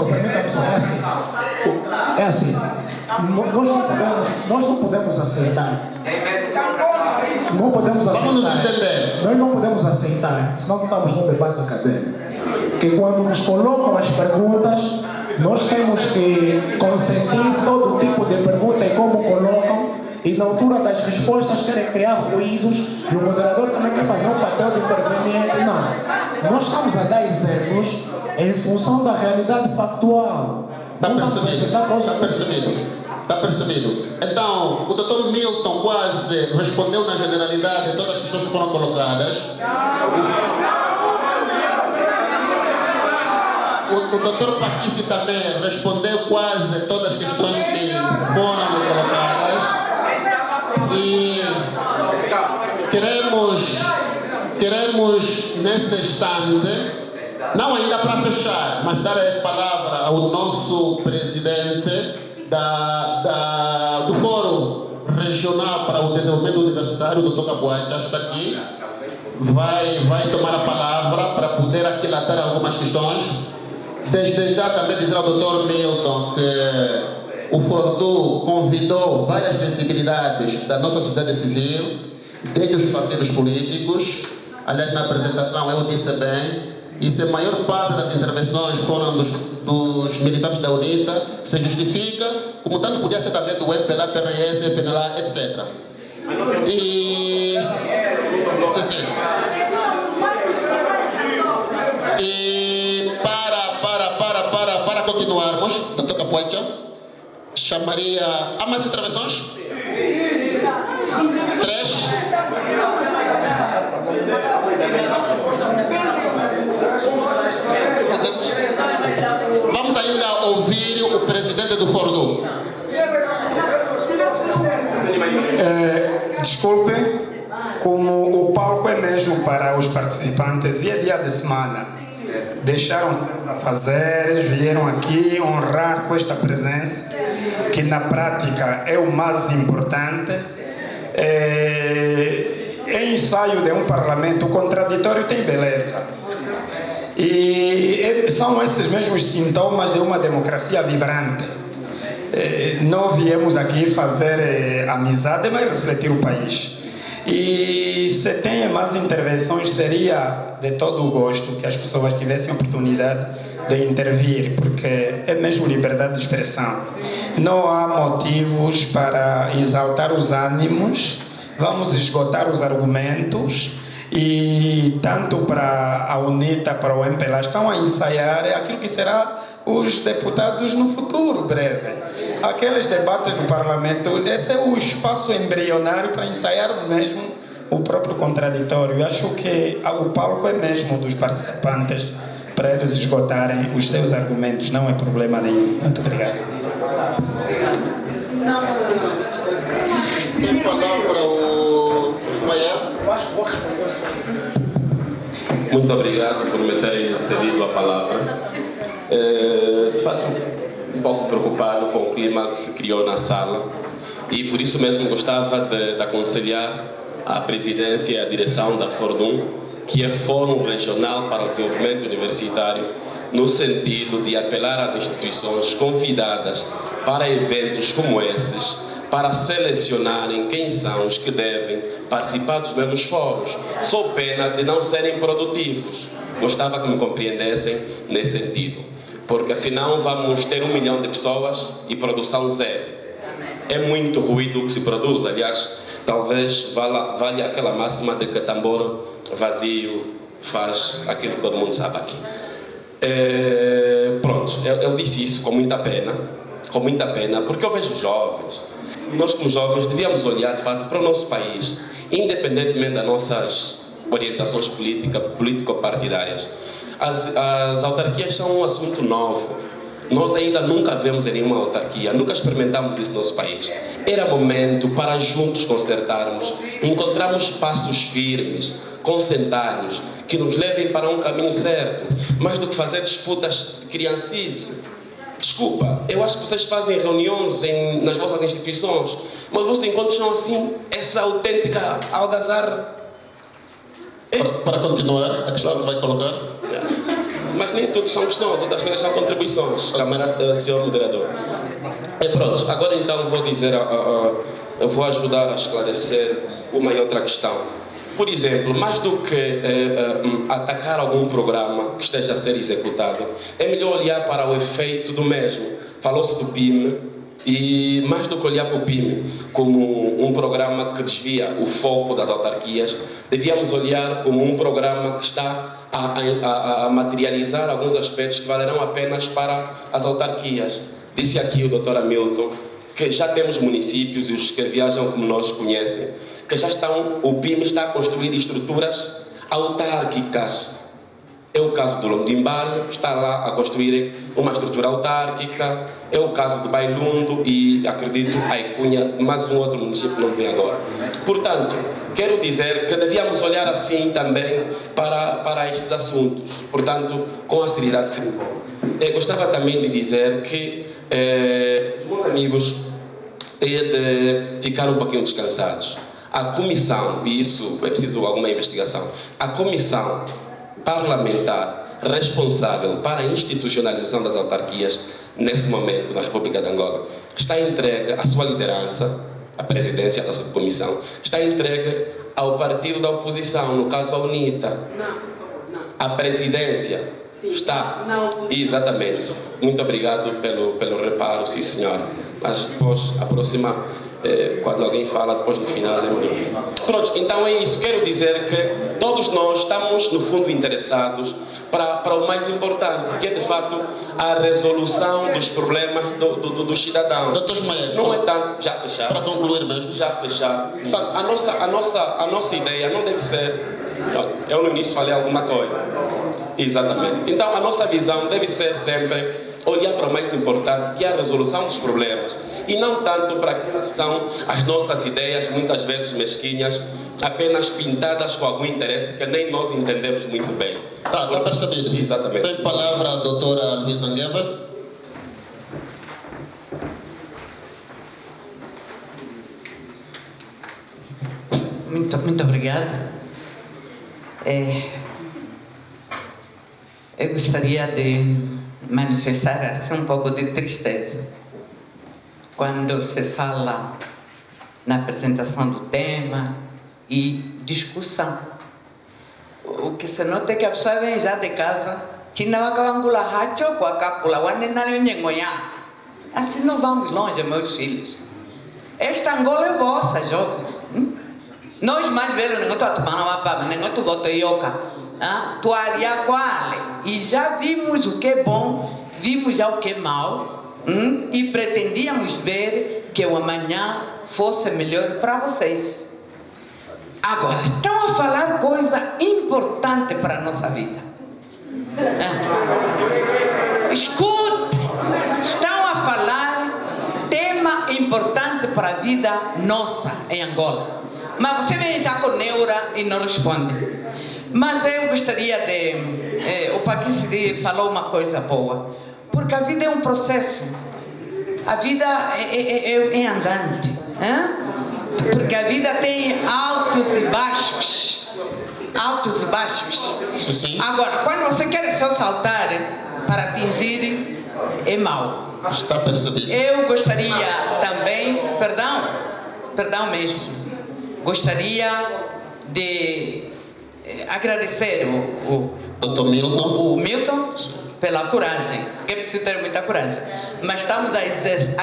permita-me só, é assim, nós não podemos aceitar. Não podemos aceitar. Vamos nos entender. Nós não podemos aceitar, senão estamos num debate acadêmico, que quando nos colocam as perguntas, nós temos que consentir todo tipo de pergunta e como colocam, e na altura das respostas querem criar ruídos, e o moderador também quer fazer um papel de interveniente. Não. Nós estamos a dar exemplos em função da realidade factual. Está percebido. Então, o Dr. Milton quase respondeu na generalidade todas as questões que foram colocadas. O Dr. Paquice também respondeu quase todas as questões que foram colocadas. E queremos nesse instante, não ainda para fechar, mas dar a palavra ao nosso presidente do Fórum Regional para o Desenvolvimento Universitário, o Dr. Capoeira, já está aqui. Vai tomar a palavra para poder aquilatar algumas questões. Desde já também dizer ao Dr. Milton que o Fordu convidou várias sensibilidades da nossa sociedade civil, desde os partidos políticos. Aliás, na apresentação eu disse bem, e se a maior parte das intervenções foram dos militantes da UNITA, se justifica, como tanto podia ser também do MPLA, PRS, FNLA, etc. E para continuarmos, Dr. Capoeira, chamaria... Há mais intervenções? 3. Vamos ainda ouvir o presidente do Fordu. Desculpem, como o palco é mesmo para os participantes e é dia de semana, deixaram a fazer, vieram aqui honrar com esta presença, que na prática é o mais importante. Em ensaio de um parlamento, o contraditório tem beleza. E são esses mesmos sintomas de uma democracia vibrante. Não viemos aqui fazer amizade, mas refletir o país. E se tem mais intervenções, seria de todo o gosto que as pessoas tivessem a oportunidade de intervir, porque é mesmo liberdade de expressão. Não há motivos para exaltar os ânimos, vamos esgotar os argumentos. E tanto para a UNITA, para o MPLA, estão a ensaiar aquilo que será os deputados no futuro breve. Aqueles debates do Parlamento, esse é o espaço embrionário para ensaiar mesmo o próprio contraditório. Eu acho que o palco é mesmo dos participantes para eles esgotarem os seus argumentos, não é problema nenhum. Muito obrigado. Tem palavra o Maia. Muito obrigado por me terem cedido a palavra. De fato, um pouco preocupado com o clima que se criou na sala e por isso mesmo gostava de aconselhar a presidência e a direção da Fordum, que é Fórum Regional para o Desenvolvimento Universitário, no sentido de apelar às instituições convidadas para eventos como esses, para selecionarem quem são os que devem participar dos mesmos fóruns, sob pena de não serem produtivos. Gostava que me compreendessem nesse sentido, porque senão vamos ter 1 milhão de pessoas e produção zero. É muito ruído que se produz, aliás, talvez valha aquela máxima de que tambor vazio faz aquilo que todo mundo sabe aqui. Pronto, eu disse isso com muita pena, porque eu vejo jovens. Nós como jovens devíamos olhar de fato para o nosso país, independentemente das nossas orientações político-partidárias. As autarquias são um assunto novo. Nós ainda nunca vemos em nenhuma autarquia, nunca experimentamos isso no nosso país. Era momento para juntos concertarmos, encontrarmos passos firmes, concentrados, que nos levem para um caminho certo, mais do que fazer disputas de criancice. Desculpa, eu acho que vocês fazem reuniões nas vossas instituições, mas os vossos encontros são assim, essa autêntica algazarra. Para continuar, a questão que vai colocar. mas nem tudo são questões, outras coisas são contribuições, senhor moderador. E pronto, agora então vou dizer, eu vou ajudar a esclarecer uma e outra questão. Por exemplo, mais do que atacar algum programa que esteja a ser executado, é melhor olhar para o efeito do mesmo. Falou-se do PIME, e mais do que olhar para o PIME como um programa que desvia o foco das autarquias, devíamos olhar como um programa que está a materializar alguns aspectos que valerão apenas para as autarquias. Disse aqui o Dr. Hamilton que já temos municípios, e os que viajam como nós conhecem, que já estão, o PIME está a construir estruturas autárquicas. É o caso do Londimbal, está lá a construir uma estrutura autárquica. É o caso do Bailundo e, acredito, a Icunha, mais um outro município não vem agora. Portanto, quero dizer que devíamos olhar assim também para estes assuntos. Portanto, com a seriedade que se impõe. Gostava também de dizer que os meus amigos têm de ficar um pouquinho descansados. A comissão, e isso é preciso alguma investigação, a comissão parlamentar responsável para a institucionalização das autarquias nesse momento na República de Angola está entregue à sua liderança, a presidência da subcomissão, está entregue ao partido da oposição, no caso a UNITA. Não, por favor, não. A presidência está. Não. Exatamente. Muito obrigado pelo reparo, sim senhora. Mas depois, a próxima, quando alguém fala, depois no final é muito. Pronto, então é isso. Quero dizer que todos nós estamos, no fundo, interessados para o mais importante, que é de facto a resolução dos problemas dos cidadãos. Doutor Ismael, não é tanto. Já fechar. Para concluir mesmo. Já fechar. Então, a nossa ideia não deve ser. Eu no início falei alguma coisa. Exatamente. Então a nossa visão deve ser sempre olhar para o mais importante, que é a resolução dos problemas, e não tanto para que são as nossas ideias, muitas vezes mesquinhas, apenas pintadas com algum interesse que nem nós entendemos muito bem. Está percebido? Exatamente. Tem palavra a doutora Luísa Ngueva. Muito obrigada. Eu gostaria de manifestar assim um pouco de tristeza quando se fala na apresentação do tema e discussão. O que se nota é que a pessoa vem já de casa, assim não vamos longe, meus filhos. Esta Angola é vossa, jovens. Nós mais velhos, não estou a tomar uma papa, não estou a botar ioca. E já vimos o que é bom, vimos já o que é mau, e pretendíamos ver que o amanhã fosse melhor para vocês. Agora, estão a falar coisa importante para a nossa vida. Escute, estão a falar tema importante para a vida nossa em Angola. Mas você vem já com neura e não responde. Mas eu gostaria de... o Paquiste falou uma coisa boa. Porque a vida é um processo. A vida é andante. Porque a vida tem altos e baixos. Altos e baixos. Sim. Agora, quando você quer só saltar para atingir, é mau. Está percebido. Eu gostaria também... Perdão mesmo. Gostaria de agradecer o Milton pela coragem, porque é preciso ter muita coragem, mas estamos a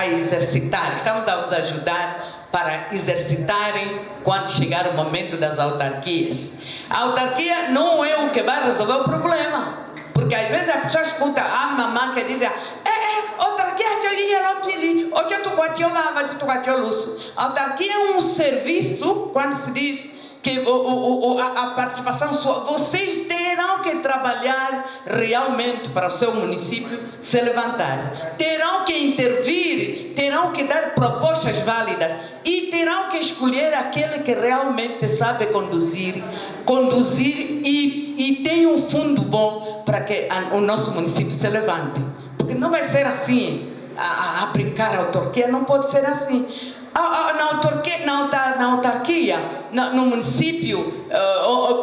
exercitar, estamos a os ajudar para exercitarem quando chegar o momento das autarquias. A autarquia não é o que vai resolver o problema, porque às vezes a pessoa escuta a mamãe que diz autarquia a autarquia é um serviço, quando se diz que a participação sua, vocês terão que trabalhar realmente para o seu município se levantar, terão que intervir, terão que dar propostas válidas e terão que escolher aquele que realmente sabe conduzir e tem um fundo bom para que o nosso município se levante, porque não vai ser assim a brincar a autarquia, não pode ser assim. Na autarquia, no município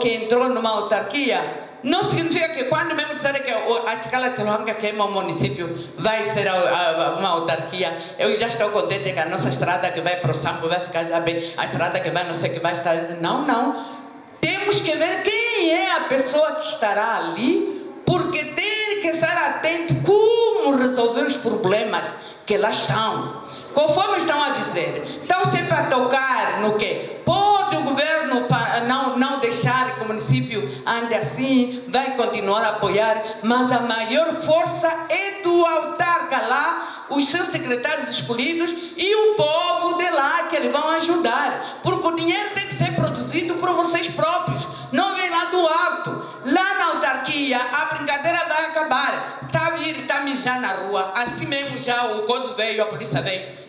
que entrou numa autarquia, não significa que quando mesmo disserem que a Ticala-Tilonga, que é um município, vai ser uma autarquia, eu já estou contente que a nossa estrada que vai para o Sambo vai ficar já bem, a estrada que vai não sei que vai estar... Não. Temos que ver quem é a pessoa que estará ali, porque tem que estar atento como resolver os problemas que lá estão. Conforme estão a dizer, estão sempre a tocar no quê? Pode o governo não deixar que o município ande assim, vai continuar a apoiar, mas a maior força é do autarca lá, os seus secretários escolhidos e o povo de lá que eles vão ajudar. Porque o dinheiro tem que ser produzido por vocês próprios, não vem lá do alto. Lá na autarquia a brincadeira vai acabar. Está mijando na rua, assim mesmo já o coisa veio, a polícia veio.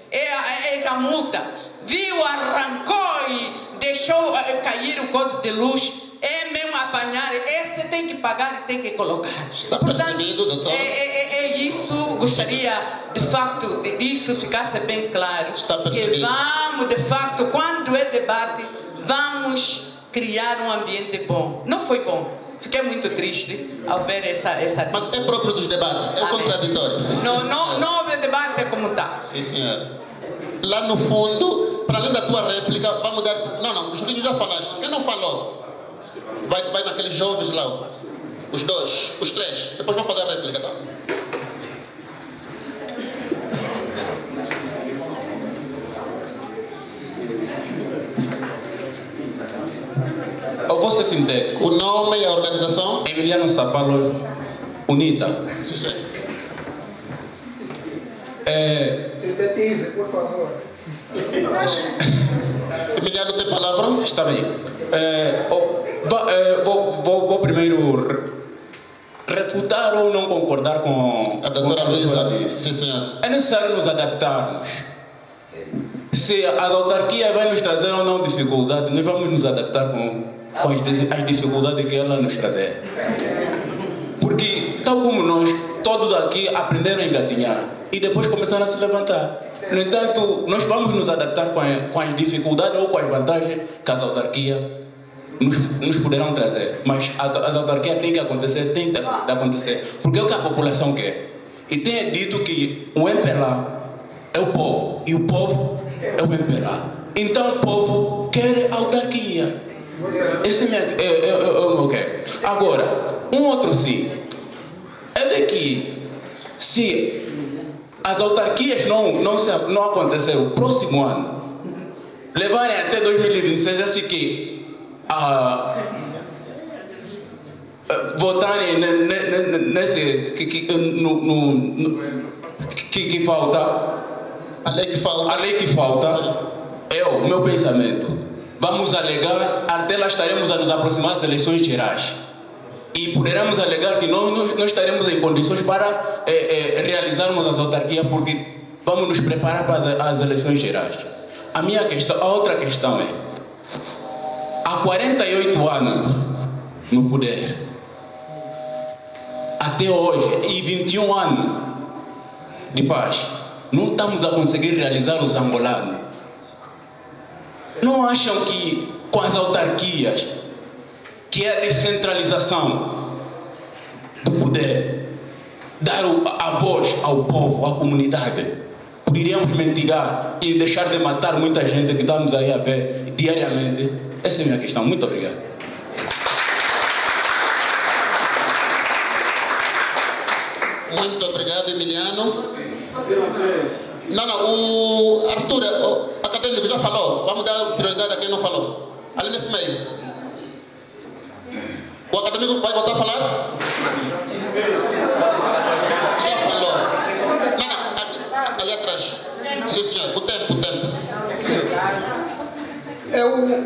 Já multa, viu, arrancou e deixou cair o coisa de luz, é mesmo apanhar, esse tem que pagar e tem que colocar. Está percebido, doutor? É isso, gostaria de facto de isso ficasse bem claro. Está percebido? Que vamos, de facto, quando é debate, vamos criar um ambiente bom. Não foi bom. Fiquei muito triste ao ver essa Mas é próprio dos debates, é contraditório. Não houve debate como está. Sim, senhor. Lá no fundo, para além da tua réplica, vamos dar... Não, Julinho, já falaste. Quem não falou? Vai naqueles jovens lá. Os dois, os três. Depois vão fazer a réplica, tá? Eu vou ser sintético. O nome e a organização? Emiliano Sapalo, UNITA. Sim. Sintetize, por favor. Emiliano tem palavra? Está bem. Vou primeiro refutar ou não concordar com A doutora Luísa. disse. Sim, senhor. É necessário nos adaptarmos. Se a autarquia vai nos trazer ou não dificuldade, nós vamos nos adaptar com as dificuldades que ela nos trazer. Porque, tal como nós, todos aqui aprenderam a engatinhar e depois começaram a se levantar. No entanto, nós vamos nos adaptar com as dificuldades ou com as vantagens que as autarquias nos poderão trazer. Mas as autarquias têm que acontecer, porque é o que a população quer. E tem dito que o MPLA é o povo e o povo é o MPLA. Então o povo quer autarquia. Esse é o meu quero. Agora, um outro sim é de que se as autarquias não acontecer o próximo ano, levarem até 2026, assim que votarem nesse que falta, A lei que falta. É o meu pensamento. Vamos alegar, até lá estaremos a nos aproximar das eleições gerais. E poderemos alegar que nós não estaremos em condições para realizarmos as autarquias, porque vamos nos preparar para as eleições gerais. A outra questão é, há 48 anos no poder, até hoje, e 21 anos de paz, não estamos a conseguir realizar os angolanos. Não acham que com as autarquias, que é a descentralização do poder, dar a voz ao povo, à comunidade, poderíamos mitigar e deixar de matar muita gente que estamos aí a ver diariamente? Essa é a minha questão. Muito obrigado. Muito obrigado, Emiliano. O Arthur, o acadêmico, já falou. Vamos dar prioridade a quem não falou. Ali nesse meio. O acadêmico vai voltar a falar? Já falou. Ali atrás. Sim, senhor. O tempo. Eu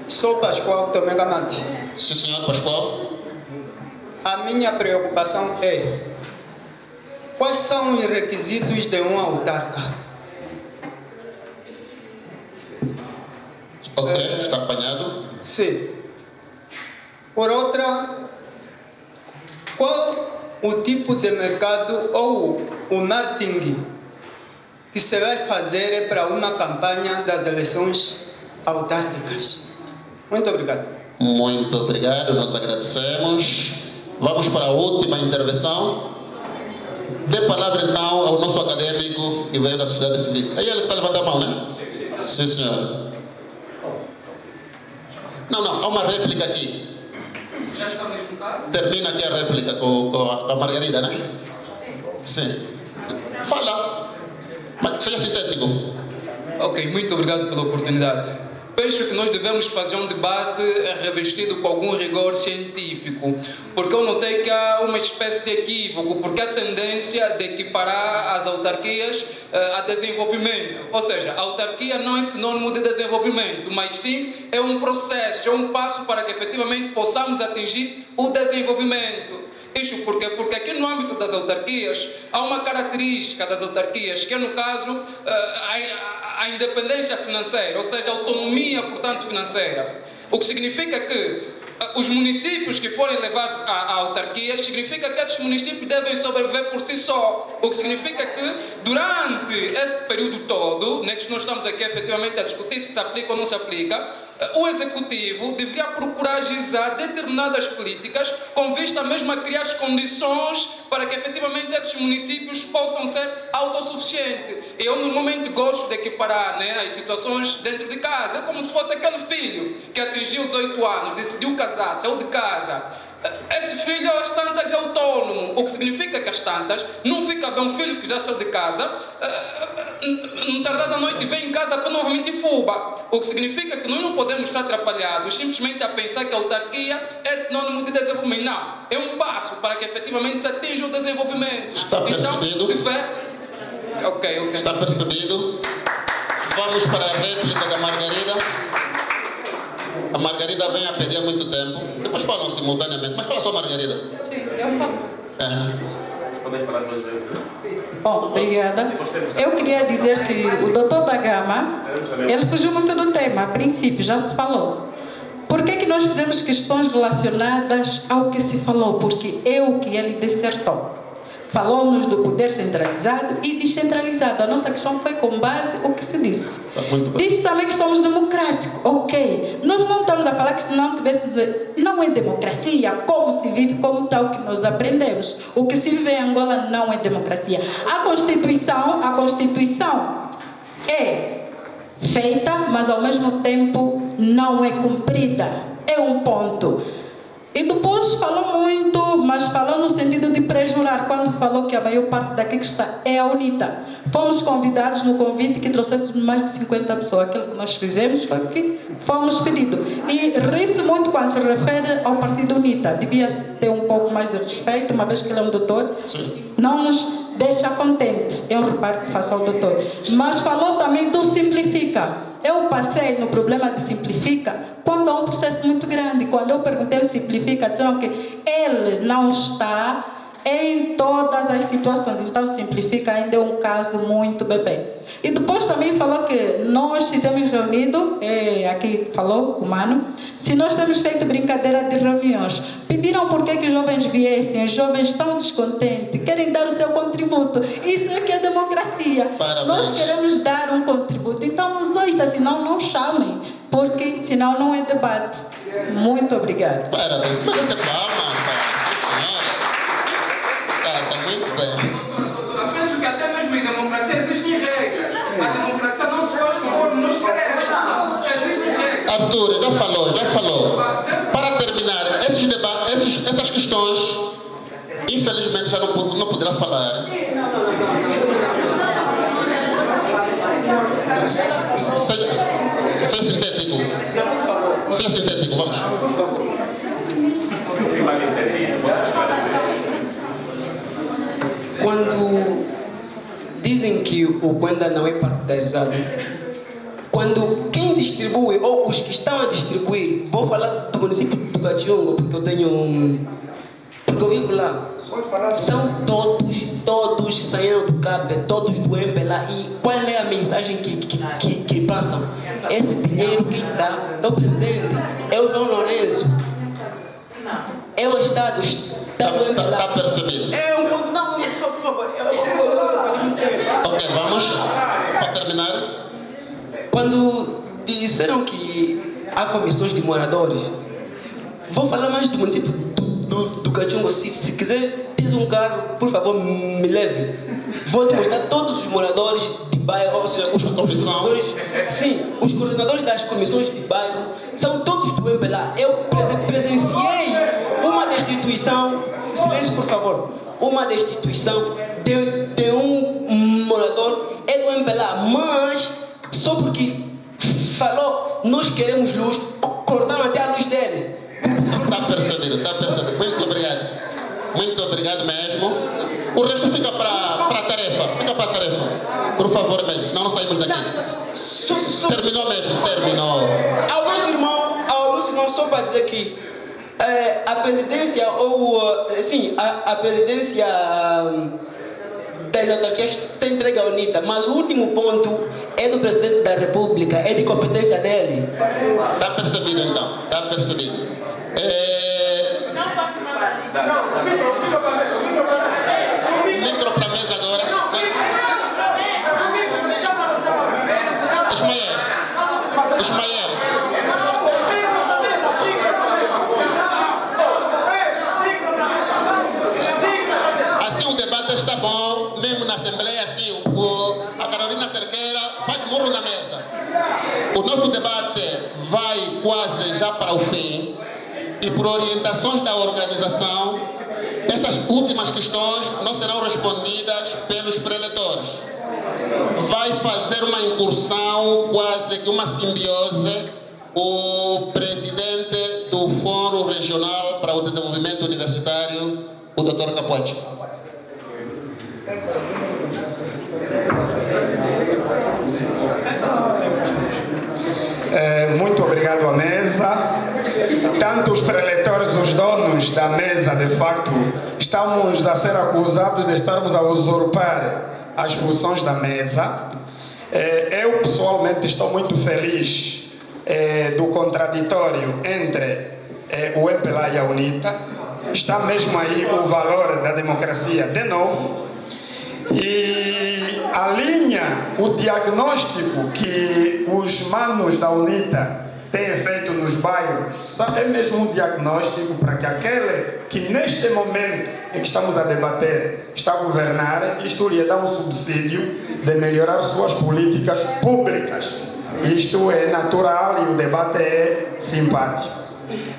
sou Pascoal Tomegamante. Sim, senhor Pascoal. A minha preocupação é: quais são os requisitos de um autarca? Ok, está apanhado. Sim. Por outra, qual o tipo de mercado ou o marketing que se vai fazer para uma campanha das eleições autárquicas? Muito obrigado. Muito obrigado, nós agradecemos. Vamos para a última intervenção. Dê palavra então ao nosso acadêmico que veio da sociedade civil. É ele que está levantando a mão, né? Sim, senhor. Não, há uma réplica aqui. Já estamos juntados? Termina aqui a réplica com a Margarida, né? Sim. Fala. Mas seja sintético. Ok, muito obrigado pela oportunidade. Penso que nós devemos fazer um debate revestido com algum rigor científico, porque eu notei que há uma espécie de equívoco, porque há tendência de equiparar as autarquias a desenvolvimento. Ou seja, a autarquia não é sinônimo de desenvolvimento, mas sim é um processo, é um passo para que efetivamente possamos atingir o desenvolvimento. Isso porque aqui no âmbito das autarquias há uma característica das autarquias, que é no caso a independência financeira, ou seja, a autonomia, portanto, financeira. O que significa que os municípios que forem levados à autarquia, significa que esses municípios devem sobreviver por si só. O que significa que durante esse período todo, né, que nós estamos aqui efetivamente a discutir se aplica ou não se aplica, o Executivo deveria procurar agilizar determinadas políticas com vista mesmo a criar as condições para que efetivamente esses municípios possam ser autossuficientes. Eu normalmente gosto de equiparar, né, as situações dentro de casa. É como se fosse aquele filho que atingiu 18 anos, decidiu casar, saiu de casa. Esse filho às tantas é autônomo, o que significa que às tantas não fica bem um filho que já saiu de casa, no tardar da noite vem em casa para novamente fuba. O que significa que nós não podemos estar atrapalhados simplesmente a pensar que a autarquia é sinônimo de desenvolvimento. Não, é um passo para que efetivamente se atinja o desenvolvimento. Está percebido? Ok. Está percebido? Vamos para a réplica da Margarida. A Margarida vem a pedir há muito tempo. Depois falam simultaneamente. Mas fala só, Margarida. Sim, eu falo. Podem falar duas vezes? Bom, obrigada. Eu queria dizer que o doutor da Gama, ele fugiu muito do tema, a princípio, já se falou. Por que nós fizemos questões relacionadas ao que se falou? Porque é o que ele dissertou. Falou-nos do poder centralizado e descentralizado. A nossa questão foi com base o que se disse. Disse também que somos democráticos. Ok. Nós não estamos a falar que se não tivéssemos... Não é democracia. Como se vive, como tal que nós aprendemos. O que se vive em Angola não é democracia. A Constituição é feita, mas ao mesmo tempo não é cumprida. É um ponto. E depois falou muito, mas falou no sentido de prejurar, quando falou que a maior parte daqui que está é a UNITA. Fomos convidados no convite que trouxéssemos mais de 50 pessoas. Aquilo que nós fizemos foi que fomos pedidos. E ri-se muito quando se refere ao partido UNITA. Devia ter um pouco mais de respeito, uma vez que ele é um doutor. Não nos deixa contente. É um reparo que faço ao doutor. Mas falou também do simplifica. Eu passei no problema de simplifica quando há um processo muito grande. Quando eu perguntei o simplifica, disseram que ele não está em todas as situações. Então simplifica ainda é um caso muito bebê. E depois também falou que nós se temos reunido, aqui falou o Mano, se nós temos feito brincadeira de reuniões. Pediram por que os jovens viessem, os jovens estão descontentes, querem dar o seu contributo. Isso é que é democracia. Parabéns. Nós queremos dar um contributo. Então nos ouça, senão não chamem, porque senão não é debate. Muito obrigada. Parabéns. Merece palmas, senhora. Está muito bem. Eu penso que até mesmo em democracia existem regras. A democracia não se faz conforme nós queremos. Existem regras. Arthur, já falou. Para terminar, essas questões, infelizmente já não poderá falar. Seja sintético. Seja sintético, vamos. Quando dizem que o Cuenda não é partidarizado, quando quem distribui ou os que estão a distribuir, vou falar do município do Cationgo, porque eu vivo lá, são todos saíram do CAP, todos do MPLA. E qual é a mensagem que passam? Esse dinheiro quem dá é o presidente, é o João Lourenço, é o Estado. Está percebido? É um ponto, não, por favor. Ok, vamos. Para terminar. Quando disseram que há comissões de moradores, vou falar mais do município do do Cachungo, se quiser ter um carro, por favor, me leve. Vou te mostrar todos os moradores de bairro, ou seja, os coordenadores, sim, os coordenadores das comissões de bairro, são todos do MPLA. Eu presenciei uma destituição, silêncio por favor, uma destituição de um morador, é do MPLA, mas só porque falou, nós queremos luz, cortaram até a luz dele. Está percebido, está percebido. Muito obrigado. Muito obrigado mesmo. O resto fica para a tarefa. Fica para a tarefa. Por favor mesmo, senão não saímos daqui. Terminou mesmo, terminou. Ao nosso irmão, só para dizer que a presidência, a presidência das autarquias está entregue à UNITA, mas o último ponto é do presidente da República, é de competência dele. Está percebido então, está percebido. Micro para a mesa agora. Ismael. Assim o debate está bom, mesmo na Assembleia, assim, a Carolina Cerqueira faz murro na mesa. O nosso debate vai quase já para o fim e por orientações da organização, essas últimas questões não serão respondidas pelos preletores. Vai fazer uma incursão, quase que uma simbiose, o presidente do Fórum Regional para o Desenvolvimento Universitário, o Dr. Capote. Muito obrigado à mesa. Tanto os preletores, os donos da mesa, de facto, estamos a ser acusados de estarmos a usurpar as funções da mesa. Eu, pessoalmente, estou muito feliz do contraditório entre o MPLA e a UNITA. Está mesmo aí o valor da democracia de novo. E alinha o diagnóstico que os manos da UNITA têm feito nos bairros, é mesmo um diagnóstico para que aquele que neste momento em que estamos a debater está a governar, isto lhe dá um subsídio de melhorar suas políticas públicas. Isto é natural e o debate é simpático.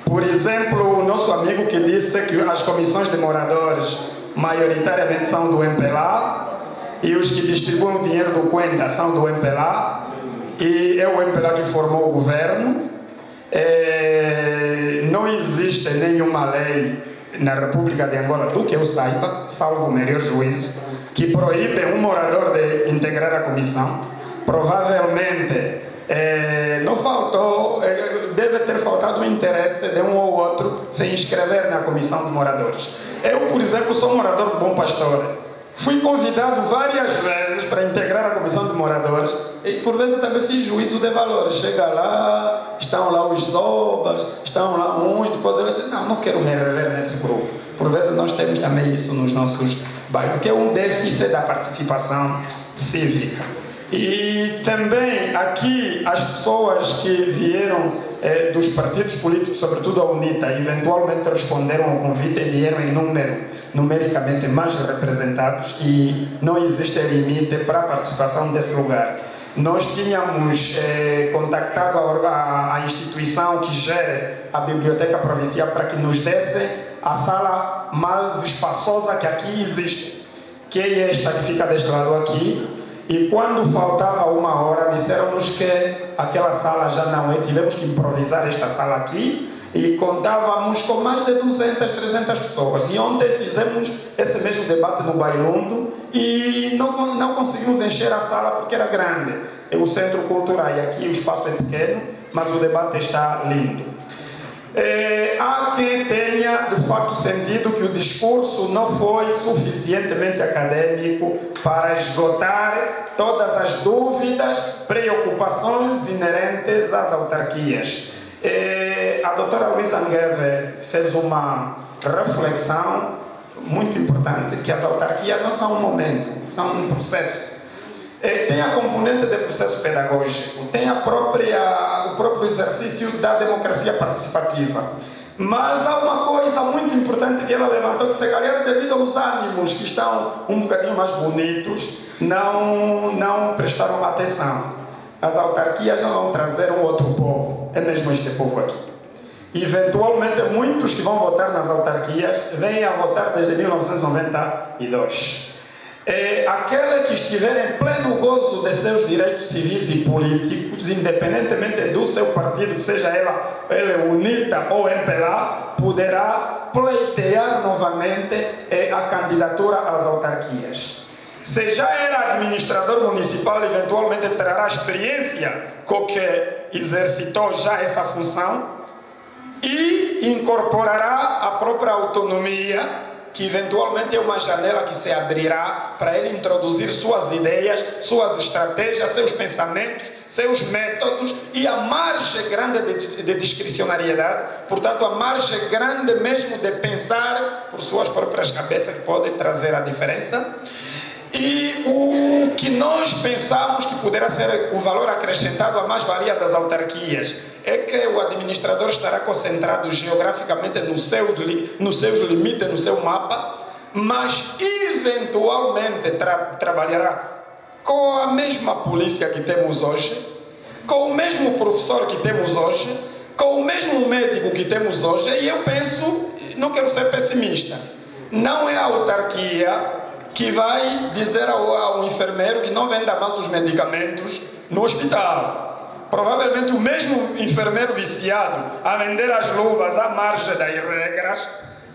Por exemplo, o nosso amigo que disse que as comissões de moradores maioritariamente são do MPLA e os que distribuem o dinheiro do Cuenta são do MPLA e é o MPLA que formou o governo. Não existe nenhuma lei na República de Angola, do que eu saiba, salvo o melhor juízo, que proíbe um morador de integrar a comissão. Provavelmente não faltou, deve ter faltado o interesse de um ou outro se inscrever na comissão de moradores. Eu, por exemplo, sou morador de Bom Pastor. Fui convidado várias vezes para integrar a comissão de moradores e por vezes também fiz juízo de valores. Chega lá, estão lá os sobas, estão lá uns, depois eu digo, não quero me rever nesse grupo. Por vezes nós temos também isso nos nossos bairros, que é um déficit da participação cívica. E também aqui as pessoas que vieram dos partidos políticos, sobretudo a UNITA, eventualmente responderam ao convite e vieram em numericamente mais representados e não existe limite para a participação desse lugar. Nós tínhamos contactado a instituição que gera a Biblioteca Provincial para que nos desse a sala mais espaçosa que aqui existe, que é esta que fica deste lado aqui. E quando faltava uma hora, disseram-nos que aquela sala já não é. Tivemos que improvisar esta sala aqui e contávamos com mais de 200, 300 pessoas. E ontem fizemos esse mesmo debate no Bailundo e não conseguimos encher a sala porque era grande. É o centro cultural e aqui o espaço é pequeno, mas o debate está lindo. Há quem tenha de facto sentido que o discurso não foi suficientemente acadêmico para esgotar todas as dúvidas, preocupações inerentes às autarquias. A doutora Luísa Ngueve fez uma reflexão muito importante, que as autarquias não são um momento, são um processo. Tem a componente de processo pedagógico, tem o próprio exercício da democracia participativa. Mas há uma coisa muito importante que ela levantou, que se calhar devido aos ânimos que estão um bocadinho mais bonitos, não prestaram atenção. As autarquias não vão trazer um outro povo, é mesmo este povo aqui. Eventualmente, muitos que vão votar nas autarquias vêm a votar desde 1992. Aquele que estiver em pleno gozo de seus direitos civis e políticos, independentemente do seu partido, que seja ele UNITA ou MPLA, poderá pleitear novamente a candidatura às autarquias. Se já era administrador municipal, eventualmente trará experiência com que exercitou já essa função e incorporará a própria autonomia, que eventualmente é uma janela que se abrirá para ele introduzir suas ideias, suas estratégias, seus pensamentos, seus métodos e a margem grande de discricionariedade, portanto a margem grande mesmo de pensar por suas próprias cabeças, que podem trazer a diferença. E o que nós pensamos que poderá ser o valor acrescentado, a mais-valia das autarquias, é que o administrador estará concentrado geograficamente nos seus limites, no seu mapa, mas eventualmente trabalhará com a mesma polícia que temos hoje, com o mesmo professor que temos hoje, com o mesmo médico que temos hoje. E eu penso, não quero ser pessimista, não é a autarquia que vai dizer ao enfermeiro que não venda mais os medicamentos no hospital. Provavelmente o mesmo enfermeiro viciado a vender as luvas à margem das regras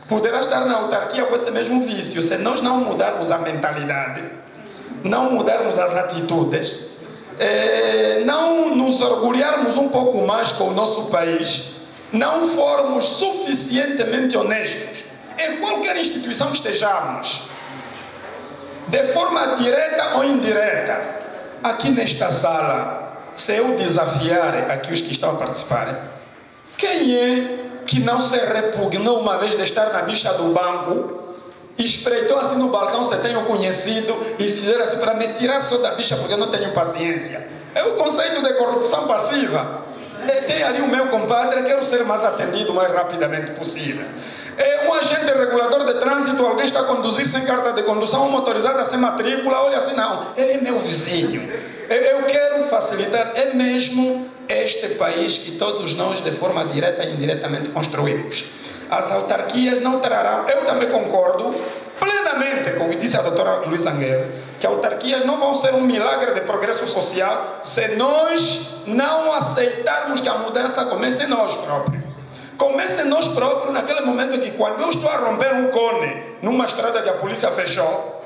poderá estar na autarquia com esse mesmo vício. Se nós não mudarmos a mentalidade, não mudarmos as atitudes, não nos orgulharmos um pouco mais com o nosso país, não formos suficientemente honestos em qualquer instituição que estejamos, de forma direta ou indireta, aqui nesta sala, se eu desafiar aqui os que estão a participar, quem é que não se repugnou uma vez de estar na bicha do banco, espreitou assim no balcão, se tenho conhecido, e fizeram assim para me tirar só da bicha porque eu não tenho paciência? É o conceito de corrupção passiva. Tem ali o meu compadre, quero ser mais atendido o mais rapidamente possível. Um agente regulador de trânsito, alguém está a conduzir sem carta de condução, uma motorizada sem matrícula, olha assim, não, ele é meu vizinho. Eu quero facilitar, é mesmo este país que todos nós, de forma direta e indiretamente, construímos. As autarquias não trarão, eu também concordo plenamente com o que disse a doutora Luísa Anguero, que autarquias não vão ser um milagre de progresso social se nós não aceitarmos que a mudança comece em nós próprios. Comece em nós próprios naquele momento que, quando eu estou a romper um cone numa estrada que a polícia fechou,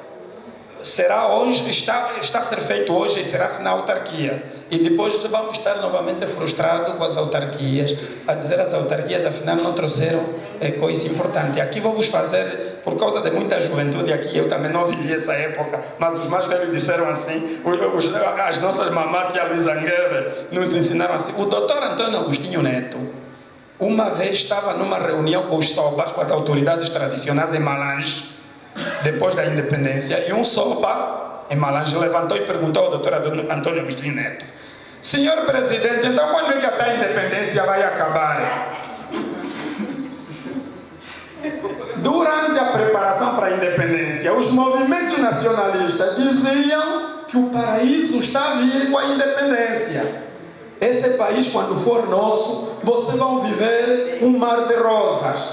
será hoje, está a ser feito hoje e será assim na autarquia. E depois vamos estar novamente frustrados com as autarquias, a dizer as autarquias afinal não trouxeram coisa importante. Aqui vou vos fazer, por causa de muita juventude aqui, eu também não vivi essa época, mas os mais velhos disseram assim, as nossas mamães, tia Luísa Anguero, nos ensinaram assim. O doutor Antônio Agostinho Neto, uma vez estava numa reunião com os sobas, com as autoridades tradicionais em Malange, depois da independência, e um soba em Malange levantou e perguntou ao doutor Antônio Agostinho Neto: senhor presidente, então quando é que a independência vai acabar? Durante a preparação para a independência, os movimentos nacionalistas diziam que o paraíso está a vir com a independência. Esse país, quando for nosso, vocês vão viver um mar de rosas.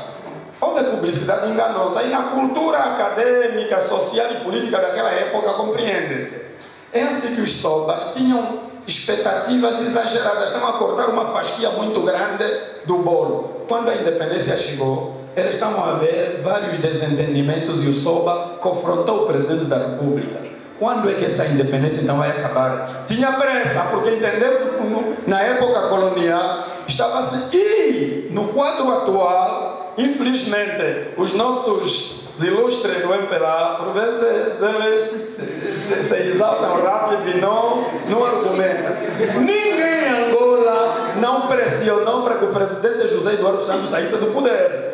Houve publicidade enganosa. E na cultura acadêmica, social e política daquela época, compreende-se. É assim que os sobas tinham expectativas exageradas. Estavam a cortar uma fasquia muito grande do bolo. Quando a independência chegou, eles estavam a ver vários desentendimentos e o soba confrontou o presidente da República. Quando é que essa independência então vai acabar? Tinha pressa, porque entendeu que na época colonial estava assim. E no quadro atual, infelizmente, os nossos ilustres do MPLA, por vezes eles se exaltam rápido e não argumentam. Ninguém em Angola não pressionou para que o presidente José Eduardo Santos saísse do poder.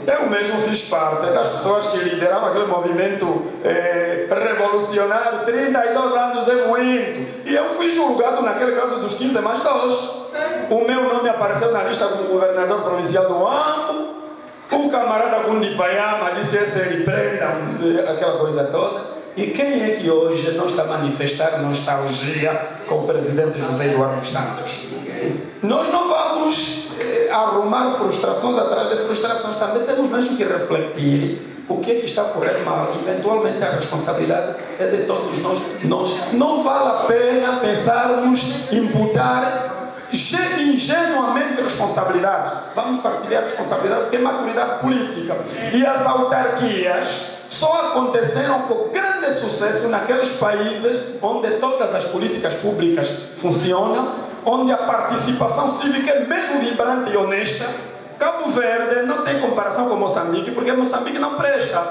Eu mesmo fiz parte das pessoas que lideravam aquele movimento revolucionário. 32 anos é muito. E eu fui julgado naquele caso dos 15 mais 2. O meu nome apareceu na lista como governador provincial do Ambo. O camarada Gundipayama disse: esse ele prenda, aquela coisa toda. E quem é que hoje não está a manifestar nostalgia com o presidente José Eduardo dos Santos? Nós não vamos arrumar frustrações atrás de frustrações. Também temos mesmo que refletir o que é que está a correr mal. Eventualmente a responsabilidade é de todos nós. Não vale a pena pensarmos, imputar ingenuamente responsabilidades. Vamos partilhar responsabilidade, porque é maturidade política. E as autarquias só aconteceram com grande sucesso naqueles países onde todas as políticas públicas funcionam, onde a participação cívica é mesmo vibrante e honesta. Cabo Verde não tem comparação com Moçambique, porque Moçambique não presta.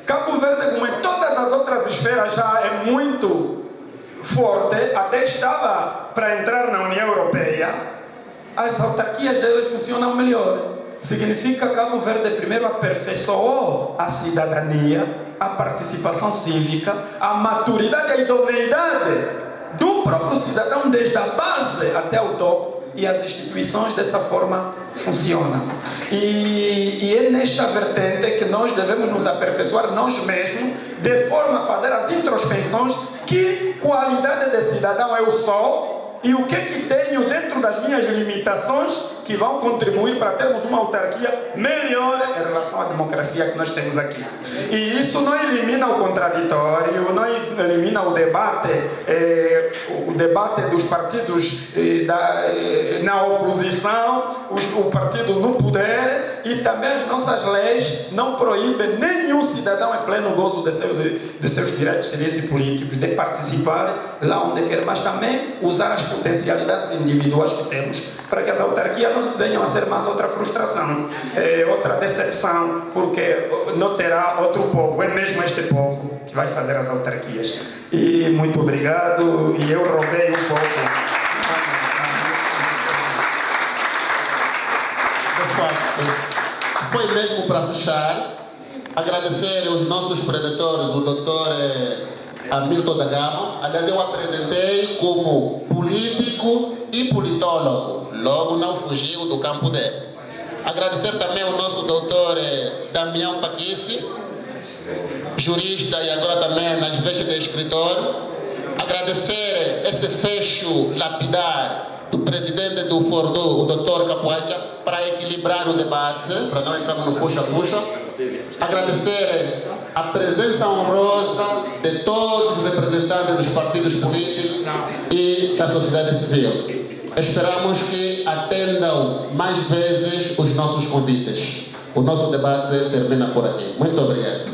Cabo Verde, como em todas as outras esferas, já é muito forte, até estava para entrar na União Europeia. As autarquias dele funcionam melhor. Significa que Cabo Verde primeiro aperfeiçoou a cidadania, a participação cívica, a maturidade, a idoneidade do próprio cidadão, desde a base até o topo, e as instituições dessa forma funcionam. E é nesta vertente que nós devemos nos aperfeiçoar nós mesmos, de forma a fazer as introspecções. Que qualidade de cidadão eu sou e o que tenho dentro das minhas limitações que vão contribuir para termos uma autarquia melhor em relação à democracia que nós temos aqui. E isso não elimina o contraditório, não elimina o debate dos partidos na oposição, o partido no poder, e também as nossas leis não proíbem nenhum cidadão em pleno gozo de seus direitos civis e políticos, de participar lá onde quer, mas também usar as potencialidades individuais que temos para que as autarquias não venham a ser mais outra frustração, outra decepção, porque não terá outro povo, é mesmo este povo que vai fazer as autarquias. E muito obrigado, e eu roubei um pouco. De facto, foi mesmo para fechar, agradecer aos nossos preletores, o doutor Hamilton da Gama. Aliás, eu apresentei como político e politólogo, logo não fugiu do campo dele. Agradecer também ao nosso doutor Damião Paquice, jurista e agora também nas vestes de escritor. Agradecer esse fecho lapidar do presidente do Fordu, o doutor Capoeira, para equilibrar o debate, para não entrarmos no puxa-puxa. Agradecer a presença honrosa de todos os representantes dos partidos políticos e da sociedade civil. Esperamos que atendam mais vezes os nossos convites. O nosso debate termina por aqui. Muito obrigado.